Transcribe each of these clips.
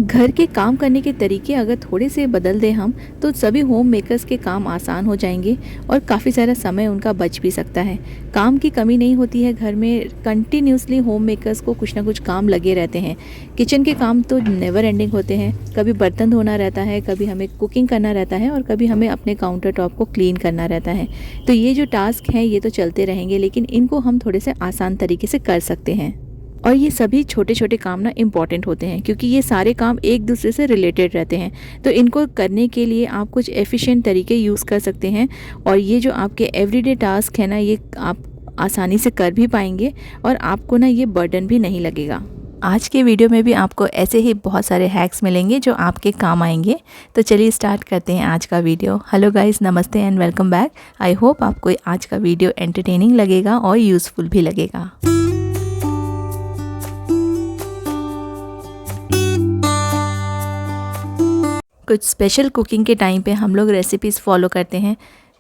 घर के काम करने के तरीके अगर थोड़े से बदल दें हम, तो सभी होम मेकर्स के काम आसान हो जाएंगे और काफ़ी सारा समय उनका बच भी सकता है। काम की कमी नहीं होती है घर में, कंटिन्यूसली होम मेकर्स को कुछ ना कुछ काम लगे रहते हैं। किचन के काम तो नेवर एंडिंग होते हैं, कभी बर्तन धोना रहता है, कभी हमें कुकिंग करना रहता है और कभी हमें अपने काउंटर टॉप को क्लीन करना रहता है। तो ये जो टास्क हैं ये तो चलते रहेंगे, लेकिन इनको हम थोड़े से आसान तरीके से कर सकते हैं। और ये सभी छोटे छोटे काम ना इम्पॉर्टेंट होते हैं, क्योंकि ये सारे काम एक दूसरे से रिलेटेड रहते हैं। तो इनको करने के लिए आप कुछ एफिशिएंट तरीके यूज़ कर सकते हैं और ये जो आपके एवरीडे टास्क है ना, ये आप आसानी से कर भी पाएंगे और आपको ना ये बर्डन भी नहीं लगेगा। आज के वीडियो में भी आपको ऐसे ही बहुत सारे हैक्स मिलेंगे जो आपके काम आएंगे। तो चलिए स्टार्ट करते हैं आज का वीडियो। हेलो गाइस, नमस्ते and welcome back. I hope आपको आज का वीडियो एंटरटेनिंग लगेगा और यूज़फुल भी लगेगा। कुछ स्पेशल कुकिंग के टाइम पे हम लोग रेसिपीज़ फॉलो करते हैं।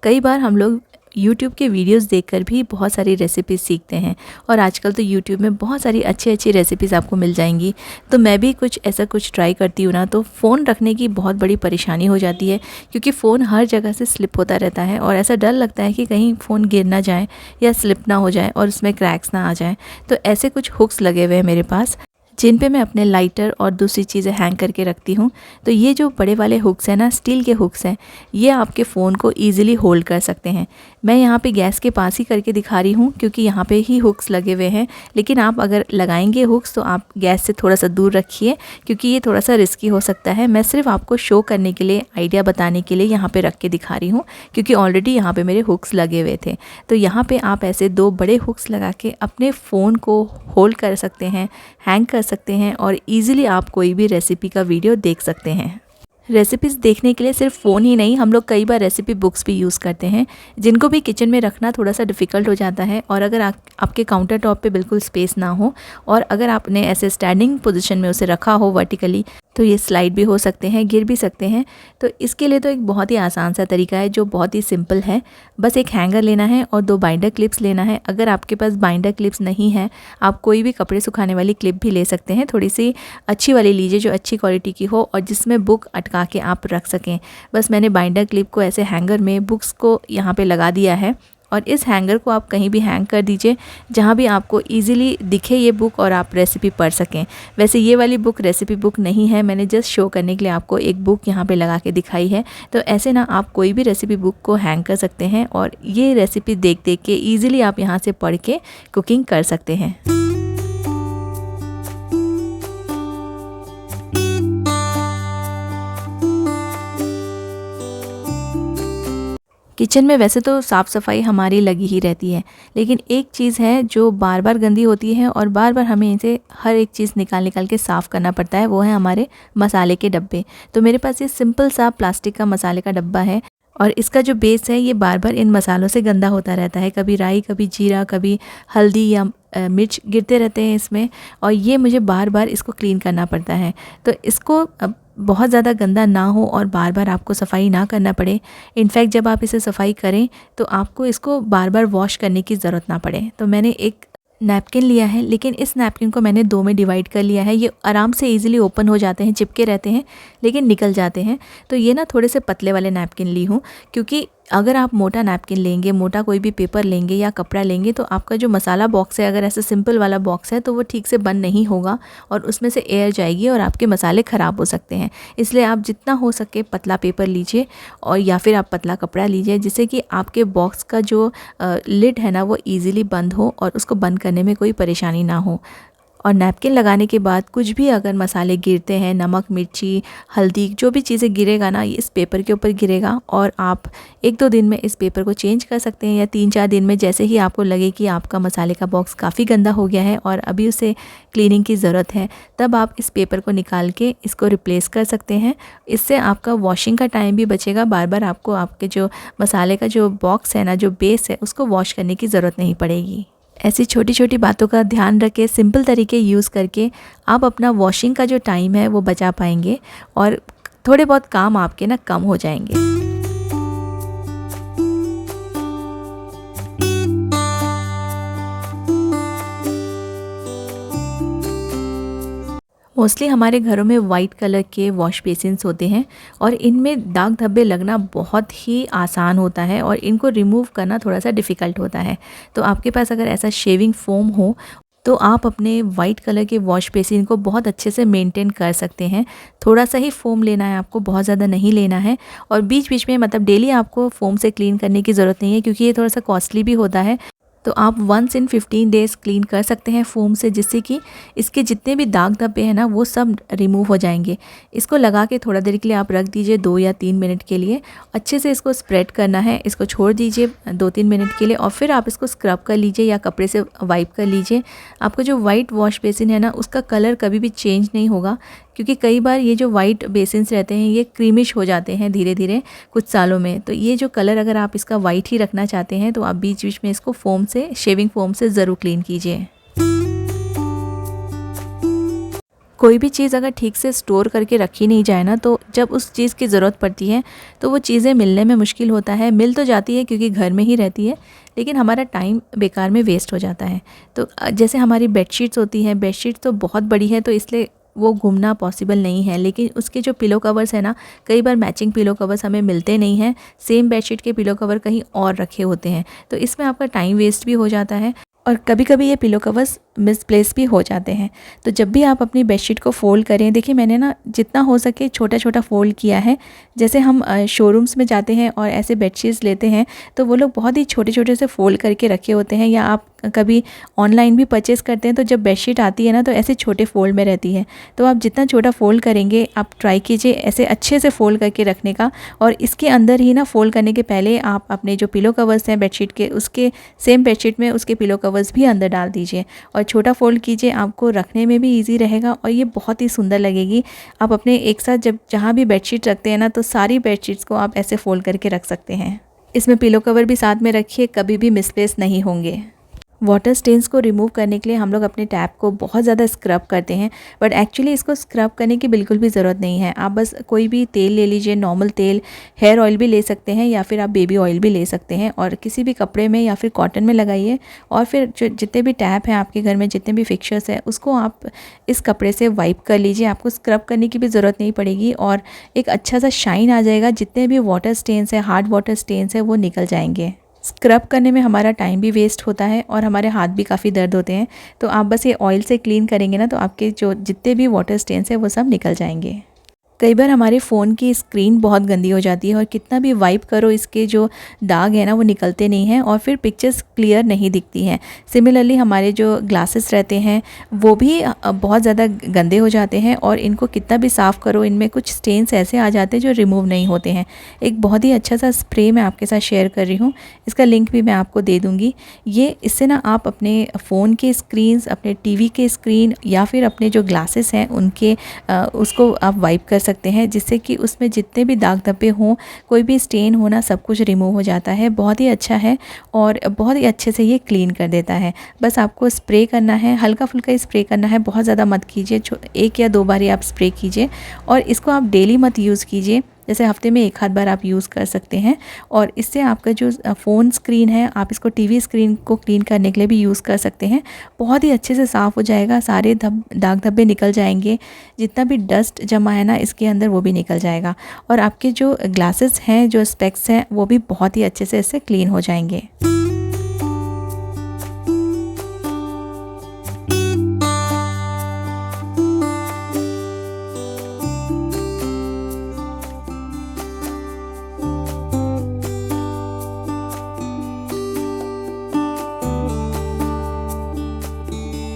कई बार हम लोग यूट्यूब के वीडियोस देखकर भी बहुत सारी रेसिपीज़ सीखते हैं और आजकल तो यूट्यूब में बहुत सारी अच्छी अच्छी रेसिपीज़ आपको मिल जाएंगी। तो मैं भी ऐसा कुछ ट्राई करती हूँ ना, तो फ़ोन रखने की बहुत बड़ी परेशानी हो जाती है, क्योंकि फ़ोन हर जगह से स्लिप होता रहता है और ऐसा डर लगता है कि कहीं फ़ोन गिर ना जाए या स्लिप ना हो जाए और उसमें क्रैक्स ना आ जाए। तो ऐसे कुछ हुक्स लगे हुए हैं मेरे पास, जिन पे मैं अपने लाइटर और दूसरी चीज़ें हैंग करके रखती हूँ। तो ये जो बड़े वाले हुक्स हैं ना, स्टील के हुक्स हैं, ये आपके फ़ोन को ईजिली होल्ड कर सकते हैं। मैं यहाँ पे गैस के पास ही करके दिखा रही हूँ, क्योंकि यहाँ पे ही हुक्स लगे हुए हैं। लेकिन आप अगर लगाएंगे हुक्स तो आप गैस से थोड़ा सा दूर रखिए, क्योंकि ये थोड़ा सा रिस्की हो सकता है। मैं सिर्फ आपको शो करने के लिए, आइडिया बताने के लिए यहाँ पर रख के दिखा रही हूँ, क्योंकि ऑलरेडी यहाँ पर मेरे हुक्स लगे हुए थे। तो यहाँ पर आप ऐसे 2 बड़े हुक्स लगा के अपने फ़ोन को होल्ड कर सकते हैं, हैंग कर सकते हैं और इजीली आप कोई भी रेसिपी का वीडियो देख सकते हैं। रेसिपीज़ देखने के लिए सिर्फ फ़ोन ही नहीं, हम लोग कई बार रेसिपी बुक्स भी यूज़ करते हैं, जिनको भी किचन में रखना थोड़ा सा डिफ़िकल्ट हो जाता है। और अगर आपके काउंटर टॉप पे बिल्कुल स्पेस ना हो और अगर आपने ऐसे स्टैंडिंग पोजीशन में उसे रखा हो वर्टिकली, तो ये स्लाइड भी हो सकते हैं, गिर भी सकते हैं। तो इसके लिए तो एक बहुत ही आसान सा तरीका है जो बहुत ही सिंपल है। बस एक हैंगर लेना है और 2 बाइंडर क्लिप्स लेना है। अगर आपके पास बाइंडर क्लिप्स नहीं है, आप कोई भी कपड़े सुखाने वाली क्लिप भी ले सकते हैं। थोड़ी सी अच्छी वाली लीजिए जो अच्छी क्वालिटी की हो और जिसमें बुक अटका के आप रख सकें। बस मैंने बाइंडर क्लिप को ऐसे हैंगर में बुक्स को यहाँ पे लगा दिया है और इस हैंगर को आप कहीं भी हैंग कर दीजिए जहाँ भी आपको इजीली दिखे ये बुक और आप रेसिपी पढ़ सकें। वैसे ये वाली बुक रेसिपी बुक नहीं है, मैंने जस्ट शो करने के लिए आपको एक बुक यहाँ पे लगा के दिखाई है। तो ऐसे ना आप कोई भी रेसिपी बुक को हैंग कर सकते हैं और ये रेसिपी देख देख के ईजिली आप यहाँ से पढ़ के कुकिंग कर सकते हैं। किचन में वैसे तो साफ़ सफाई हमारी लगी ही रहती है, लेकिन एक चीज़ है जो बार बार गंदी होती है और बार बार हमें इसे हर एक चीज़ निकाल के साफ़ करना पड़ता है, वो है हमारे मसाले के डब्बे। तो मेरे पास ये सिंपल सा प्लास्टिक का मसाले का डब्बा है और इसका जो बेस है ये बार बार इन मसालों से गंदा होता रहता है। कभी राई, कभी जीरा, कभी हल्दी या मिर्च गिरते रहते हैं इसमें और ये मुझे बार बार इसको क्लीन करना पड़ता है। तो इसको बहुत ज़्यादा गंदा ना हो और बार बार आपको सफाई ना करना पड़े। इनफैक्ट जब आप इसे सफाई करें तो आपको इसको बार बार वॉश करने की ज़रूरत ना पड़े। तो मैंने एक नैपकिन लिया है, लेकिन इस नैपकिन को मैंने 2 में डिवाइड कर लिया है। ये आराम से इजीली ओपन हो जाते हैं, चिपके रहते हैं लेकिन निकल जाते हैं। तो ये ना थोड़े से पतले वाले नैपकिन ली हूँ, क्योंकि अगर आप मोटा नैपकिन लेंगे, मोटा कोई भी पेपर लेंगे या कपड़ा लेंगे, तो आपका जो मसाला बॉक्स है, अगर ऐसा सिंपल वाला बॉक्स है, तो वो ठीक से बंद नहीं होगा और उसमें से एयर जाएगी और आपके मसाले ख़राब हो सकते हैं। इसलिए आप जितना हो सके पतला पेपर लीजिए और या फिर आप पतला कपड़ा लीजिए, जिससे कि आपके बॉक्स का जो लिड है ना वो ईज़िली बंद हो और उसको बंद करने में कोई परेशानी ना हो। और नैपकिन लगाने के बाद कुछ भी अगर मसाले गिरते हैं, नमक, मिर्ची, हल्दी, जो भी चीज़ें गिरेगा ना, ये इस पेपर के ऊपर गिरेगा और आप 1-2 दिन में इस पेपर को चेंज कर सकते हैं या 3-4 दिन में, जैसे ही आपको लगे कि आपका मसाले का बॉक्स काफ़ी गंदा हो गया है और अभी उसे क्लीनिंग की ज़रूरत है, तब आप इस पेपर को निकाल के इसको रिप्लेस कर सकते हैं। इससे आपका वॉशिंग का टाइम भी बचेगा। बार बार आपको आपके जो मसाले का जो बॉक्स है ना, जो बेस है, उसको वॉश करने की ज़रूरत नहीं पड़ेगी। ऐसी छोटी छोटी बातों का ध्यान रखें, सिंपल तरीके यूज़ करके आप अपना वॉशिंग का जो टाइम है वो बचा पाएंगे और थोड़े बहुत काम आपके ना कम हो जाएंगे। मोस्टली हमारे घरों में वाइट कलर के वॉश बेसिन्स होते हैं और इनमें दाग धब्बे लगना बहुत ही आसान होता है और इनको रिमूव करना थोड़ा सा डिफ़िकल्ट होता है। तो आपके पास अगर ऐसा शेविंग फोम हो तो आप अपने वाइट कलर के वॉश बेसिन को बहुत अच्छे से मेंटेन कर सकते हैं। थोड़ा सा ही फ़ोम लेना है आपको, बहुत ज़्यादा नहीं लेना है। और बीच बीच में मतलब डेली आपको फ़ोम से क्लीन करने की ज़रूरत नहीं है, क्योंकि ये थोड़ा सा कॉस्टली भी होता है। तो आप वंस इन 15 डेज़ क्लीन कर सकते हैं फ़ोम से, जिससे कि इसके जितने भी दाग धब्बे हैं ना वो सब रिमूव हो जाएंगे। इसको लगा के थोड़ा देर के लिए आप रख दीजिए, 2 या 3 मिनट के लिए। अच्छे से इसको स्प्रेड करना है, इसको छोड़ दीजिए 2-3 मिनट के लिए और फिर आप इसको स्क्रब कर लीजिए या कपड़े से वाइप कर लीजिए। आपका जो वाइट वॉश बेसिन है ना उसका कलर कभी भी चेंज नहीं होगा, क्योंकि कई बार ये जो वाइट बेसिन्स रहते हैं ये क्रीमिश हो जाते हैं धीरे धीरे कुछ सालों में। तो ये जो कलर अगर आप इसका वाइट ही रखना चाहते हैं तो आप बीच बीच में इसको फ़ोम से, शेविंग फोम से ज़रूर क्लीन कीजिए। कोई भी चीज़ अगर ठीक से स्टोर करके रखी नहीं जाए ना, तो जब उस चीज़ की ज़रूरत पड़ती है तो वो चीज़ें मिलने में मुश्किल होता है। मिल तो जाती है क्योंकि घर में ही रहती है, लेकिन हमारा टाइम बेकार में वेस्ट हो जाता है। तो जैसे हमारी बेडशीट्स होती हैं, बेडशीट तो बहुत बड़ी है तो इसलिए वो घूमना पॉसिबल नहीं है, लेकिन उसके जो पिलो कवर्स है ना, कई बार मैचिंग पिलो कवर्स हमें मिलते नहीं हैं। सेम बेडशीट के पिलो कवर कहीं और रखे होते हैं, तो इसमें आपका टाइम वेस्ट भी हो जाता है और कभी कभी ये पिलो कवर्स मिसप्लेस भी हो जाते हैं। तो जब भी आप अपनी बेडशीट को फ़ोल्ड करें, देखिए मैंने ना जितना हो सके छोटा छोटा फ़ोल्ड किया है। जैसे हम शोरूम्स में जाते हैं और ऐसे बेडशीट्स लेते हैं तो वो लोग बहुत ही छोटे छोटे से फ़ोल्ड करके रखे होते हैं, या आप कभी ऑनलाइन भी परचेज़ करते हैं तो जब बेडशीट आती है ना तो ऐसे छोटे फ़ोल्ड में रहती है। तो आप जितना छोटा फ़ोल्ड करेंगे आप ट्राई कीजिए ऐसे अच्छे से फ़ोल्ड करके रखने का। और इसके अंदर ही ना फ़ोल्ड करने के पहले आप अपने जो पिलो कवर्स हैं बेडशीट के, उसके सेम बेडशीट में उसके पिलो कवर्स भी अंदर डाल दीजिए और छोटा फ़ोल्ड कीजिए। आपको रखने में भी ईजी रहेगा और ये बहुत ही सुंदर लगेगी। आप अपने एक साथ जब जहाँ भी बेडशीट रखते हैं ना तो सारी बेडशीट्स को आप ऐसे फ़ोल्ड करके रख सकते हैं। इसमें पिलो कवर भी साथ में रखिए, कभी भी मिसप्लेस नहीं होंगे। वाटर स्टेन्स को रिमूव करने के लिए हम लोग अपने टैप को बहुत ज़्यादा स्क्रब करते हैं, बट एक्चुअली इसको स्क्रब करने की बिल्कुल भी ज़रूरत नहीं है। आप बस कोई भी तेल ले लीजिए, नॉर्मल तेल, हेयर ऑयल भी ले सकते हैं या फिर आप बेबी ऑयल भी ले सकते हैं, और किसी भी कपड़े में या फिर कॉटन में लगाइए। और फिर जो जितने भी टैप हैं आपके घर में, जितने भी फिक्चर्स हैं, उसको आप इस कपड़े से वाइप कर लीजिए। आपको स्क्रब करने की भी ज़रूरत नहीं पड़ेगी और एक अच्छा सा शाइन आ जाएगा। जितने भी वाटर स्टेन्स हैं, हार्ड वाटर स्टेन्स हैं, वो निकल जाएंगे। स्क्रब करने में हमारा टाइम भी वेस्ट होता है और हमारे हाथ भी काफ़ी दर्द होते हैं। तो आप बस ये ऑयल से क्लीन करेंगे ना तो आपके जो जितने भी वाटर स्टेन्स हैं वो सब निकल जाएंगे। कई बार हमारे फ़ोन की स्क्रीन बहुत गंदी हो जाती है और कितना भी वाइप करो इसके जो दाग है ना वो निकलते नहीं हैं और फिर पिक्चर्स क्लियर नहीं दिखती हैं। सिमिलरली हमारे जो ग्लासेस रहते हैं वो भी बहुत ज़्यादा गंदे हो जाते हैं और इनको कितना भी साफ़ करो इनमें कुछ स्टेन्स ऐसे आ जाते हैं जो रिमूव नहीं होते हैं। एक बहुत ही अच्छा सा स्प्रे मैं आपके साथ शेयर कर रही हूँ, इसका लिंक भी मैं आपको दे दूँगी। ये इससे ना आप अपने फ़ोन के स्क्रीन्स, अपने टीवी के स्क्रीन या फिर अपने जो ग्लासेस हैं उनके उसको आप वाइप कर सकते हैं, जिससे कि उसमें जितने भी दाग धब्बे हों, कोई भी स्टेन होना, सब कुछ रिमूव हो जाता है। बहुत ही अच्छा है और बहुत ही अच्छे से ये क्लीन कर देता है। बस आपको स्प्रे करना है, हल्का फुल्का ही स्प्रे करना है, बहुत ज़्यादा मत कीजिए। 1 या 2 बार ही आप स्प्रे कीजिए और इसको आप डेली मत यूज़ कीजिए, जैसे हफ्ते में 1 आध बार आप यूज़ कर सकते हैं। और इससे आपका जो फ़ोन स्क्रीन है, आप इसको टीवी स्क्रीन को क्लीन करने के लिए भी यूज़ कर सकते हैं। बहुत ही अच्छे से साफ़ हो जाएगा, सारे दाग धब्बे निकल जाएंगे, जितना भी डस्ट जमा है ना इसके अंदर वो भी निकल जाएगा और आपके जो ग्लासेस हैं, जो स्पेक्स हैं, वो भी बहुत ही अच्छे से इससे क्लीन हो जाएंगे।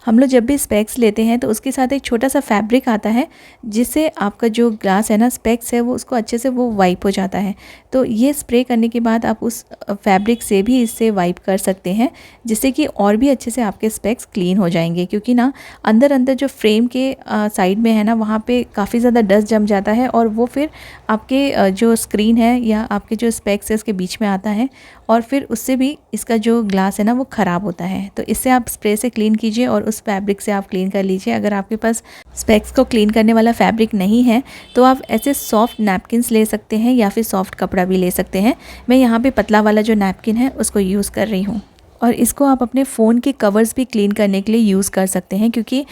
हम लोग जब भी स्पेक्स लेते हैं तो उसके साथ एक छोटा सा फैब्रिक आता है, जिससे आपका जो ग्लास है ना, स्पेक्स है, वो उसको अच्छे से वो वाइप हो जाता है। तो ये स्प्रे करने के बाद आप उस फैब्रिक से भी इससे वाइप कर सकते हैं, जिससे कि और भी अच्छे से आपके स्पेक्स क्लीन हो जाएंगे। क्योंकि ना अंदर जो फ्रेम के साइड में है ना, वहाँ पे काफ़ी ज़्यादा डस्ट जम जाता है और वो फिर आपके जो स्क्रीन है या आपके जो स्पेक्स है उसके बीच में आता है और फिर उससे भी इसका जो ग्लास है ना वो ख़राब होता है। तो इससे आप स्प्रे से क्लीन कीजिए और उस फैब्रिक से आप क्लीन कर लीजिए। अगर आपके पास स्पेक्स को क्लीन करने वाला फैब्रिक नहीं है तो आप ऐसे सॉफ्ट नैपकिन्स ले सकते हैं या फिर सॉफ्ट कपड़ा भी ले सकते हैं। मैं यहाँ पे पतला वाला जो नैपकिन है उसको यूज़ कर रही हूँ। और इसको आप अपने फ़ोन के कवर्स भी क्लीन करने के लिए यूज़ कर सकते हैं, क्योंकि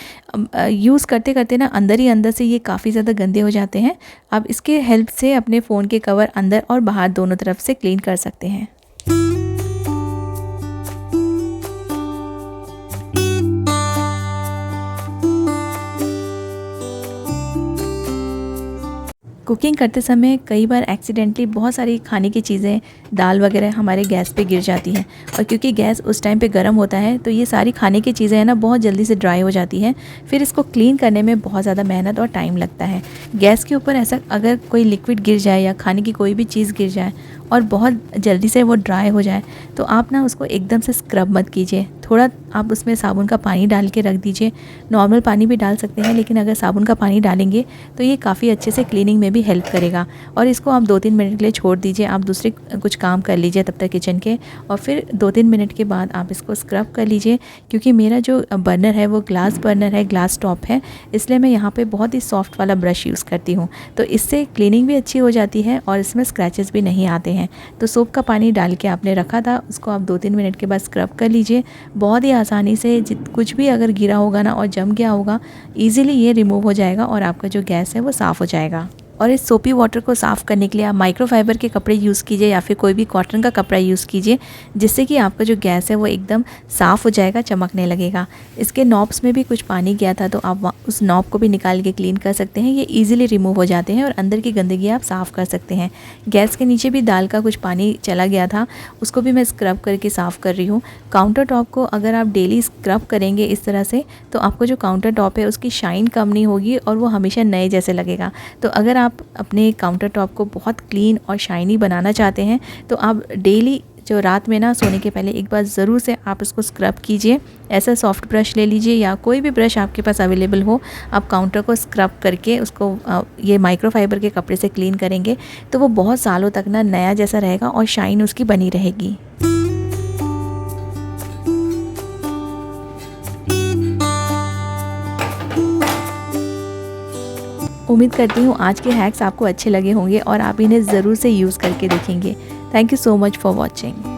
यूज़ करते करते ना अंदर ही अंदर से ये काफ़ी ज़्यादा गंदे हो जाते हैं। आप इसके हेल्प से अपने फ़ोन के कवर अंदर और बाहर दोनों तरफ से क्लीन कर सकते हैं। कुकिंग करते समय कई बार एक्सीडेंटली बहुत सारी खाने की चीज़ें, दाल वगैरह हमारे गैस पे गिर जाती हैं, और क्योंकि गैस उस टाइम पे गर्म होता है तो ये सारी खाने की चीज़ें हैं ना बहुत जल्दी से ड्राई हो जाती हैं। फिर इसको क्लीन करने में बहुत ज़्यादा मेहनत और टाइम लगता है। गैस के ऊपर ऐसा अगर कोई लिक्विड गिर जाए या खाने की कोई भी चीज़ गिर जाए और बहुत जल्दी से वो ड्राई हो जाए, तो आप ना उसको एकदम से स्क्रब मत कीजिए। थोड़ा आप उसमें साबुन का पानी डाल के रख दीजिए। नॉर्मल पानी भी डाल सकते हैं, लेकिन अगर साबुन का पानी डालेंगे तो ये काफ़ी अच्छे से क्लीनिंग में भी हेल्प करेगा। और इसको आप 2-3 मिनट के लिए छोड़ दीजिए। आप दूसरे कुछ काम कर लीजिए तब तक किचन के, और फिर 2-3 मिनट के बाद आप इसको स्क्रब कर लीजिए। क्योंकि मेरा जो बर्नर है वो ग्लास बर्नर है, ग्लास टॉप है, इसलिए मैं यहाँ पे बहुत ही सॉफ्ट वाला ब्रश यूज़ करती हूँ। तो इससे क्लीनिंग भी अच्छी हो जाती है और इसमें स्क्रैचेस भी नहीं आते हैं। तो सोप का पानी डाल के आपने रखा था, उसको आप 2-3 मिनट के बाद स्क्रब कर लीजिए। बहुत ही आसानी से कुछ भी अगर गिरा होगा ना और जम गया होगा, ईज़िली ये रिमूव हो जाएगा और आपका जो गैस है वो साफ़ हो जाएगा। और इस सोपी वाटर को साफ़ करने के लिए आप माइक्रोफाइबर के कपड़े यूज़ कीजिए या फिर कोई भी कॉटन का कपड़ा यूज़ कीजिए, जिससे कि आपका जो गैस है वो एकदम साफ़ हो जाएगा, चमकने लगेगा। इसके नॉब्स में भी कुछ पानी गया था, तो आप उस नॉब को भी निकाल के क्लीन कर सकते हैं। ये ईज़िली रिमूव हो जाते हैं और अंदर की गंदगी आप साफ़ कर सकते हैं। गैस के नीचे भी दाल का कुछ पानी चला गया था, उसको भी मैं स्क्रब करके साफ़ कर रही हूँ। काउंटर टॉप को अगर आप डेली स्क्रब करेंगे इस तरह से, तो आपको जो काउंटर टॉप है उसकी शाइन कम नहीं होगी और वो हमेशा नए जैसे लगेगा। तो अगर आप अपने काउंटर टॉप को बहुत क्लीन और शाइनी बनाना चाहते हैं, तो आप डेली जो रात में ना सोने के पहले एक बार ज़रूर से आप इसको स्क्रब कीजिए। ऐसा सॉफ्ट ब्रश ले लीजिए या कोई भी ब्रश आपके पास अवेलेबल हो, आप काउंटर को स्क्रब करके उसको ये माइक्रोफाइबर के कपड़े से क्लीन करेंगे तो वो बहुत सालों तक ना नया जैसा रहेगा और शाइन उसकी बनी रहेगी। उम्मीद करती हूँ आज के हैक्स आपको अच्छे लगे होंगे और आप इन्हें ज़रूर से यूज़ करके देखेंगे। Thank you so much for watching.